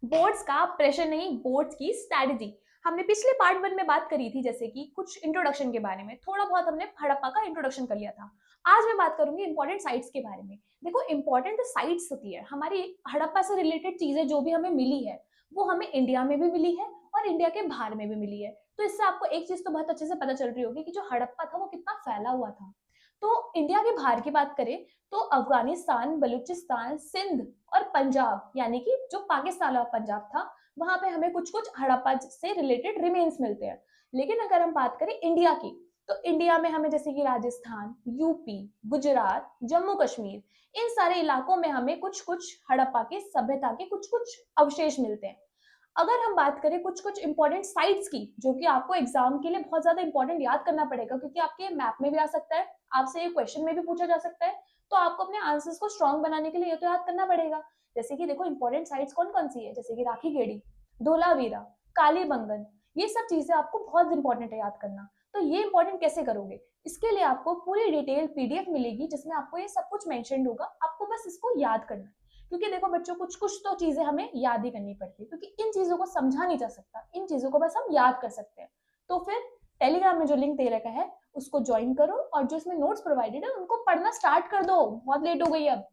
Boards का pressure नहीं, boards की स्ट्रैटेजी। हमने पिछले पार्ट 1 में बात करी थी, जैसे कि कुछ इंट्रोडक्शन के बारे में, थोड़ा बहुत हमने हड़प्पा का इंट्रोडक्शन कर लिया था। आज मैं बात करूंगी इंपॉर्टेंट साइट्स के बारे में। देखो, इंपॉर्टेंट साइट्स होती है हमारी, हड़प्पा से रिलेटेड चीजें जो भी हमें मिली है वो हमें इंडिया में भी मिली है और इंडिया के बाहर में भी मिली है। तो इससे आपको एक चीज तो बहुत अच्छे से पता चल रही होगी कि जो हड़प्पा था वो कितना फैला हुआ था। तो इंडिया के बाहर की बात करें तो अफगानिस्तान, बलूचिस्तान, सिंध और पंजाब, यानी कि जो पाकिस्तान और पंजाब था, वहां पे हमें कुछ कुछ हड़प्पा से रिलेटेड रिमेन्स मिलते हैं। लेकिन अगर हम बात करें इंडिया की, तो इंडिया में हमें जैसे कि राजस्थान, यूपी, गुजरात, जम्मू कश्मीर, इन सारे इलाकों में हमें कुछ कुछ हड़प्पा की सभ्यता के कुछ कुछ अवशेष मिलते हैं। अगर हम बात करें कुछ कुछ इंपॉर्टेंट साइट्स की, जो कि आपको एग्जाम के लिए बहुत ज्यादा इंपॉर्टेंट याद करना पड़ेगा, क्योंकि आपके मैप में भी आ सकता है, आपसे ये क्वेश्चन में भी पूछा जा सकता है, तो आपको अपने आंसर्स को स्ट्रॉन्ग बनाने के लिए ये तो याद करना पड़ेगा। जैसे कि देखो, इंपॉर्टेंट साइट्स कौन कौन सी है, जैसे कि राखी गेड़ी, धोलावीरा, कालीबंगन, ये सब चीजें आपको बहुत इंपॉर्टेंट है याद करना। तो ये इंपॉर्टेंट कैसे करोगे, इसके लिए आपको पूरी डिटेल पीडीएफ मिलेगी जिसमें आपको ये सब कुछ मेंशन होगा, आपको बस इसको याद करना है। क्योंकि देखो बच्चों, कुछ कुछ तो चीजें हमें याद ही करनी पड़ती है, क्योंकि इन चीजों को समझा नहीं जा सकता, इन चीजों को बस हम याद कर सकते हैं। तो फिर टेलीग्राम में जो लिंक दे रखा है उसको ज्वाइन करो, और जो इसमें नोट्स प्रोवाइडेड है उनको पढ़ना स्टार्ट कर दो, बहुत लेट हो गई अब।